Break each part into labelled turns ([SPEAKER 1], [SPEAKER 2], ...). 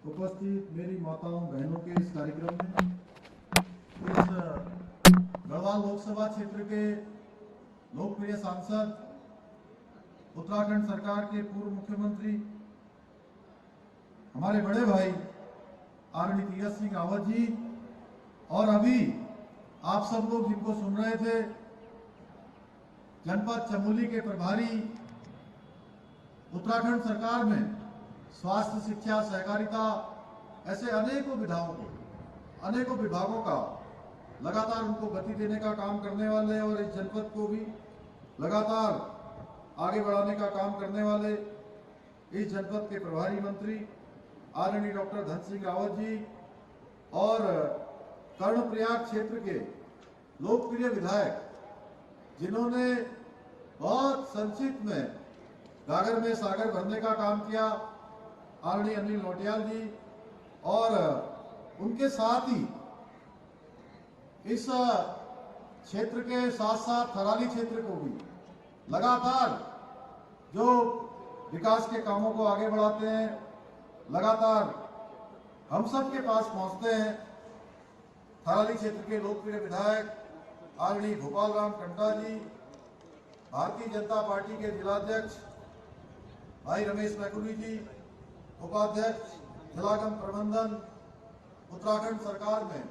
[SPEAKER 1] उपस्थित मेरी माताओं बहनों के इस कार्यक्रम में इस गढ़वाल लोकसभा क्षेत्र के लोकप्रिय सांसद, उत्तराखंड सरकार के पूर्व मुख्यमंत्री, हमारे बड़े भाई आदरणीय तीरथ सिंह रावत जी, और अभी आप सब लोग जिनको सुन रहे थे, जनपद चमोली के प्रभारी, उत्तराखंड सरकार में स्वास्थ्य, शिक्षा, सहकारिता, ऐसे अनेकों विभागों का लगातार उनको गति देने का काम करने वाले और इस जनपद को भी लगातार आगे बढ़ाने का काम करने वाले इस जनपद के प्रभारी मंत्री आदरणीय डॉक्टर धन सिंह रावत जी और कर्णप्रयाग क्षेत्र के लोकप्रिय विधायक, जिन्होंने बहुत संक्षिप्त में गागर में सागर भरने का काम किया, आदरणीय अनिल नौटियाल जी, और उनके साथ ही इस क्षेत्र के साथ साथ थराली क्षेत्र को भी लगातार जो विकास के कामों को आगे बढ़ाते हैं, लगातार हम सब के पास पहुंचते हैं। थराली क्षेत्र के लोकप्रिय विधायक आदरणीय गोपाल राम कंटा जी, भारतीय जनता पार्टी के जिलाध्यक्ष भाई रमेश मैकुरी जी, उपाध्यक्ष जिलागम प्रबंधन, उत्तराखंड सरकार में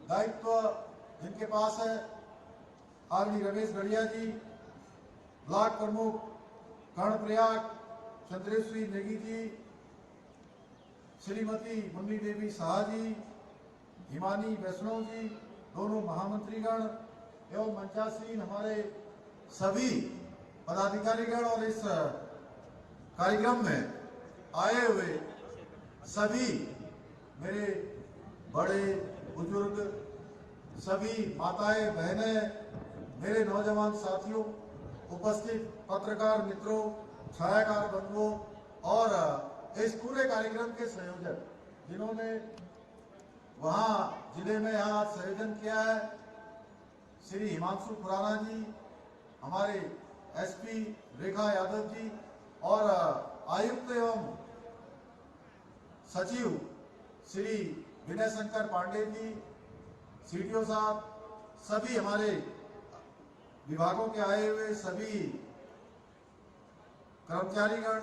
[SPEAKER 1] दायित्व जिनके पास है आदरणीय रमेश गढ़िया जी, ब्लॉक प्रमुख कर्णप्रयाग चंद्रेश्वरी नेगी जी, श्रीमती मुन्नी देवी शाह जी, हिमानी वैष्णव जी, दोनों महामंत्रीगण एवं मंचासीन हमारे सभी पदाधिकारीगण और इस कार्यक्रम में आए हुए सभी मेरे बड़े बुजुर्ग, सभी माताएं बहनें, मेरे नौजवान साथियों, उपस्थित पत्रकार मित्रों, छायाकार बंधुओं और इस पूरे कार्यक्रम के संयोजक जिन्होंने वहां जिले में यहाँ संयोजन किया है, श्री हिमांशु खुराना जी, हमारे एसपी रेखा यादव जी और आयुक्त एवं सचिव श्री विनय शंकर पांडे जी, सीटीओ साहब, सभी हमारे विभागों के आए हुए सभी कर्मचारीगण,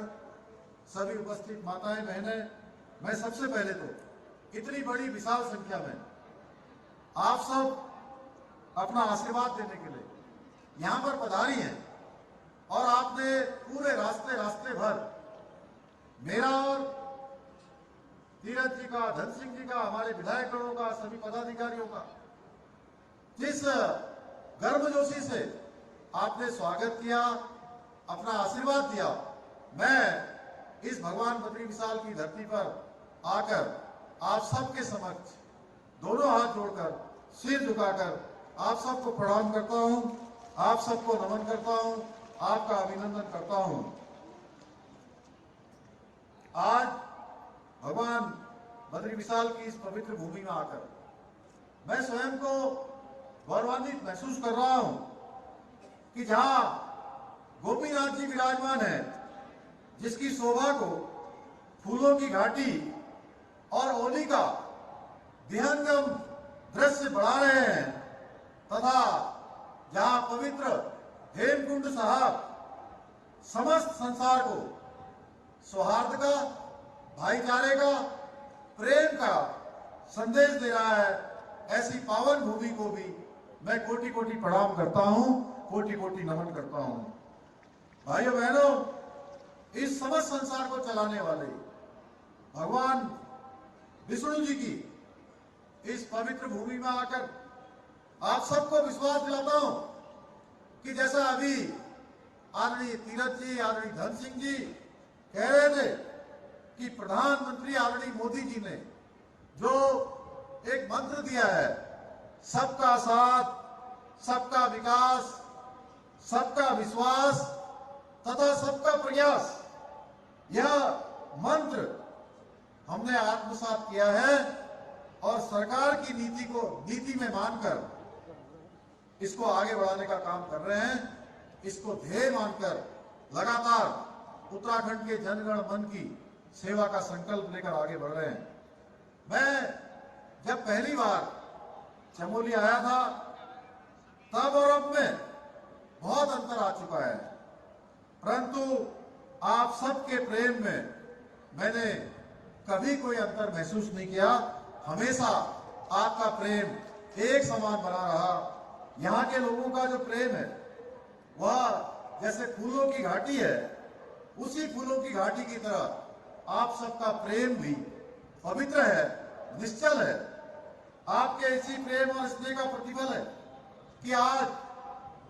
[SPEAKER 1] सभी उपस्थित माताएं बहनें, मैं सबसे पहले तो इतनी बड़ी विशाल संख्या में आप सब अपना आशीर्वाद देने के लिए यहां पर पधारी हैं और आपने पूरे रास्ते भर मेरा और तीरथ जी का, धन सिंह जी का, हमारे विधायकगणों का, सभी पदाधिकारियों का जिस गर्मजोशी से आपने स्वागत किया, अपना आशीर्वाद दिया, मैं इस भगवान बद्री विशाल की धरती पर आकर आप सबके समक्ष दोनों हाथ जोड़कर, सिर झुकाकर आप सबको प्रणाम करता हूं, आप सबको नमन करता हूं, आपका अभिनंदन करता हूं। आज भगवान बद्री विशाल की इस पवित्र भूमि में आकर मैं स्वयं को गौरवान्वित महसूस कर रहा हूं कि जहां गोपीनाथ जी विराजमान है, जिसकी शोभा को फूलों की घाटी और ओली का विहंगम दृश्य बढ़ा रहे हैं, तथा जहां पवित्र हेमकुंड साहब समस्त संसार को सौहार्द का, भाईचारे का, प्रेम का संदेश दे रहा है, ऐसी पावन भूमि को भी मैं कोटि कोटि प्रणाम करता हूं, कोटि कोटि नमन करता हूं। भाइयों बहनों, इस समस्त संसार को चलाने वाले भगवान विष्णु जी की इस पवित्र भूमि में आकर आप सबको विश्वास दिलाता हूं कि जैसा अभी आदरणीय तीरथ जी, आदरणीय धन सिंह जी कह रहे थे कि प्रधानमंत्री आदरणीय मोदी जी ने जो एक मंत्र दिया है, सबका साथ, सबका विकास, सबका विश्वास तथा सबका प्रयास, यह मंत्र हमने आत्मसात किया है और सरकार की नीति में मानकर इसको आगे बढ़ाने का काम कर रहे हैं। इसको ध्येय मानकर लगातार उत्तराखंड के जनगण मन की सेवा का संकल्प लेकर आगे बढ़ रहे हैं। मैं जब पहली बार चमोली आया था तब और अब में बहुत अंतर आ चुका है, परंतु आप सबके प्रेम में मैंने कभी कोई अंतर महसूस नहीं किया। हमेशा आपका प्रेम एक समान बना रहा। यहाँ के लोगों का जो प्रेम है वह जैसे फूलों की घाटी है, उसी फूलों की घाटी की तरह आप सबका प्रेम भी पवित्र है, निश्चल है। आपके इसी प्रेम और स्नेह का प्रतिफल है कि आज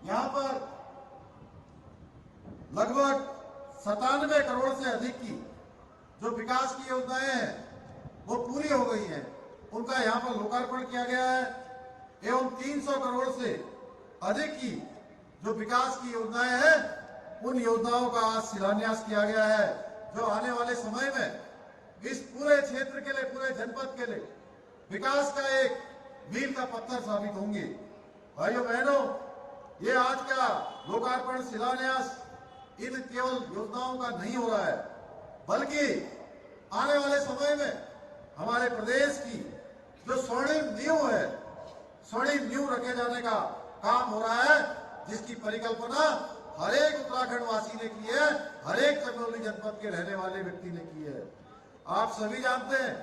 [SPEAKER 1] यहाँ पर लगभग 97 करोड़ से अधिक की जो विकास की योजनाएं हैं वो पूरी हो गई हैं, उनका यहाँ पर लोकार्पण किया गया है। एवं 300 करोड़ से अधिक की जो विकास की योजनाएं हैं उन योजनाओं का आज शिलान्यास किया गया है, जो आने वाले समय में इस पूरे क्षेत्र के लिए, पूरे जनपद के लिए विकास का एक मील का पत्थर साबित होंगे। भाइयों बहनों, ये आज का लोकार्पण शिलान्यास इन केवल योजनाओं का नहीं हो रहा है, बल्कि आने वाले समय में हमारे प्रदेश की जो स्वर्णिम नींव है, स्वर्णिम नींव रखे जाने का काम हो रहा है, जिसकी परिकल्पना हर एक उत्तराखंड वासी ने की है, हर एक चमोली जनपद के रहने वाले व्यक्ति ने की है। आप सभी जानते हैं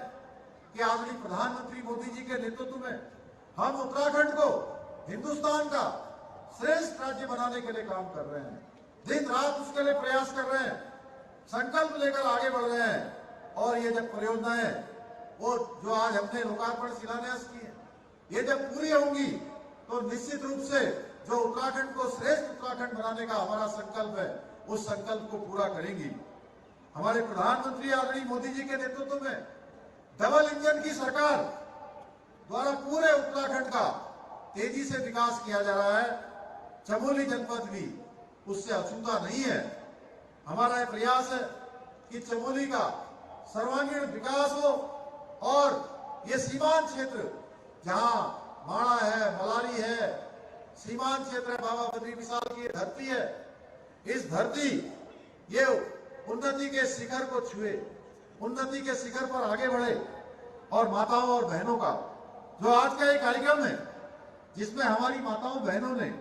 [SPEAKER 1] कि आदरणीय प्रधानमंत्री मोदी जी के नेतृत्व में हम उत्तराखंड को हिंदुस्तान का श्रेष्ठ राज्य बनाने के लिए काम कर रहे हैं। दिन रात उसके लिए प्रयास कर रहे हैं, संकल्प लेकर आगे बढ़ रहे हैं। और ये जब परियोजनाएं वो जो आज हमने लोकार्पण शिलान्यास की है, ये जब पूरी होंगी तो निश्चित रूप से जो उत्तराखंड को श्रेष्ठ उत्तराखंड बनाने का हमारा संकल्प है, उस संकल्प को पूरा करेंगी। हमारे प्रधानमंत्री आदरणीय मोदी जी के नेतृत्व में डबल इंजन की सरकार द्वारा पूरे उत्तराखंड का तेजी से विकास किया जा रहा है। चमोली जनपद भी उससे अछूता नहीं है। हमारा यह प्रयास है कि चमोली का सर्वांगीण विकास हो और ये सीमांत क्षेत्र जहां माणा है, मलारी है, सीमांत क्षेत्र है, बाबा बद्री विशाल की धरती है, इस धरती ये उन्नति के शिखर को छुए, उन्नति के शिखर पर आगे बढ़े। और माताओं और बहनों का जो आज का एक कार्यक्रम है, जिसमें हमारी माताओं बहनों ने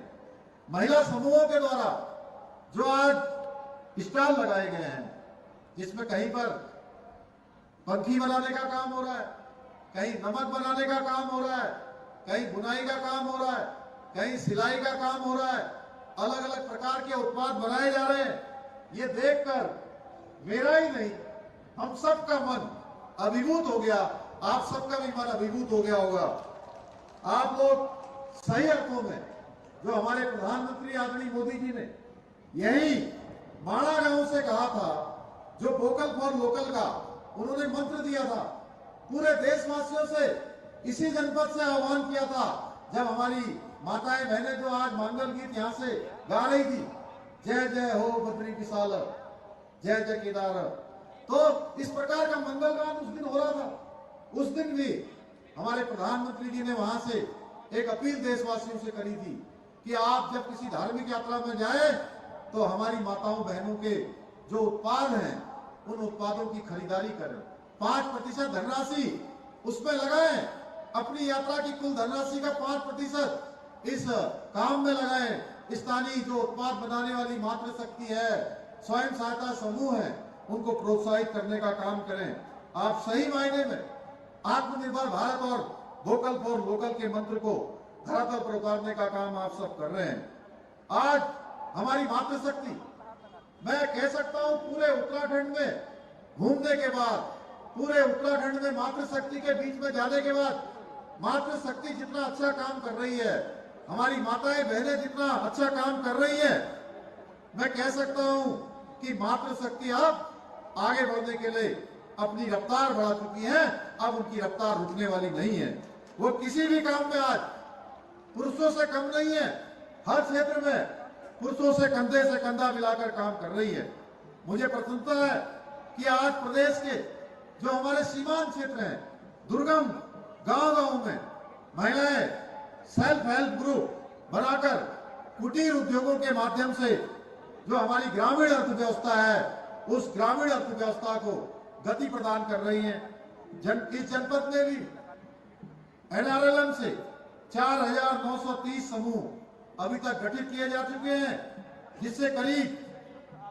[SPEAKER 1] महिला समूहों के द्वारा जो आज स्टॉल लगाए गए हैं, जिसमें कहीं पर पंखी बनाने का काम हो रहा है, कहीं नमक बनाने का काम हो रहा है, कहीं बुनाई का काम हो रहा है, कहीं सिलाई का काम हो रहा है, अलग अलग प्रकार के उत्पाद बनाए जा रहे हैं। ये देखकर मेरा ही नहीं, हम सबका मन अभिभूत हो गया, आप सबका भी मन अभिभूत हो गया होगा। आप लोग सही अर्थों में जो हमारे प्रधानमंत्री आदरणीय मोदी जी ने यही माणा गांव से कहा था, जो वोकल फॉर लोकल का उन्होंने मंत्र दिया था, पूरे देशवासियों से इसी जनपद से आह्वान किया था, जब हमारी माताएं बहनें जो आज मंगल गीत यहाँ से गा रही थी, जय जय हो बद्री विशाल, जय जय केदार। तो इस प्रकार का मंगल गान उस दिन हो रहा था। उस दिन भी हमारे प्रधानमंत्री जी ने वहां से एक अपील देशवासियों से करी थी कि आप जब किसी धार्मिक यात्रा में जाएं तो हमारी माताओं बहनों के जो उत्पाद हैं उन उत्पादों की खरीदारी करें, 5% धनराशि उसमें लगाएं, अपनी यात्रा की कुल धनराशि का 5% इस काम में लगाएं। स्थानीय जो उत्पाद बनाने वाली मातृशक्ति है, स्वयं सहायता समूह है, उनको प्रोत्साहित करने का काम करें। आप सही मायने में आत्मनिर्भर भारत और वोकल फॉर लोकल के मंत्र को धरातल पर उतारने का काम आप सब कर रहे हैं। आज हमारी मातृशक्ति, मैं कह सकता हूं पूरे उत्तराखंड में घूमने के बाद, पूरे उत्तराखंड में मातृशक्ति के बीच में जाने के बाद, मातृशक्ति जितना अच्छा काम कर रही है, हमारी माताएं बहनें जितना अच्छा काम कर रही है, मैं कह सकता हूं कि मातृशक्ति अब आगे बढ़ने के लिए अपनी रफ्तार बढ़ा चुकी है। अब उनकी रफ्तार रुकने वाली नहीं है। वो किसी भी काम में आज पुरुषों से कम नहीं है। हर क्षेत्र में पुरुषों से कंधे से कंधा मिलाकर काम कर रही है। मुझे प्रसन्नता है कि आज प्रदेश के जो हमारे सीमांत क्षेत्र हैं, दुर्गम गांव-गांव में महिलाएं सेल्फ हेल्प ग्रुप बनाकर कुटीर उद्योगों के माध्यम से जो हमारी ग्रामीण अर्थव्यवस्था है, उस ग्रामीण अर्थव्यवस्था को गति प्रदान कर रही हैं। इस जनपद में भी एनआरएलएम से 4,930 समूह अभी तक गठित किए जा चुके हैं, जिससे करीब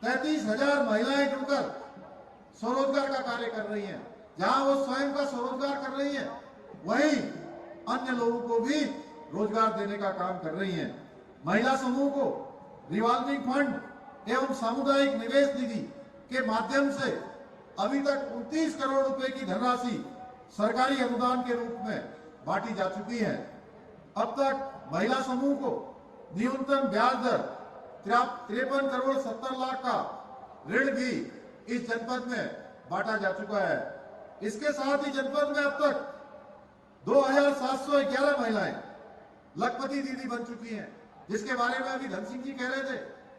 [SPEAKER 1] 33,000 महिलाएं जुड़कर स्वरोजगार का कार्य कर रही हैं। जहां वो स्वयं का स्वरोजगार कर रही हैं, वहीं अन्य लोगों को भी रोजगार देने का काम कर रही हैं। महिला समूह को रिवॉल्विंग फंड एवं सामुदायिक निवेश निधि के माध्यम से अभी तक 29 करोड़ रुपए की धनराशि सरकारी अनुदान के रूप में बांटी जा चुकी है। अब तक महिला समूह को न्यूनतम ब्याज दर 53 करोड़ 70 लाख का ऋण भी इस जनपद में बांटा जा चुका है। इसके साथ ही जनपद में अब तक 2,711 महिलाएं लखपति दीदी बन चुकी हैं, जिसके बारे में अभी धन सिंह जी कह रहे थे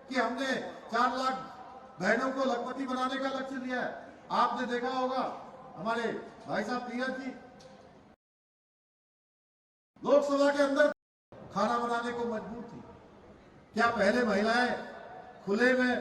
[SPEAKER 1] कि हमने 4 लाख बहनों को लखपति बनाने का लक्ष्य लिया है। आपने देखा होगा हमारे भाई साहब तीरथ जी लोकसभा के अंदर खाना बनाने को मजबूर थी। क्या पहले महिलाएं खुले में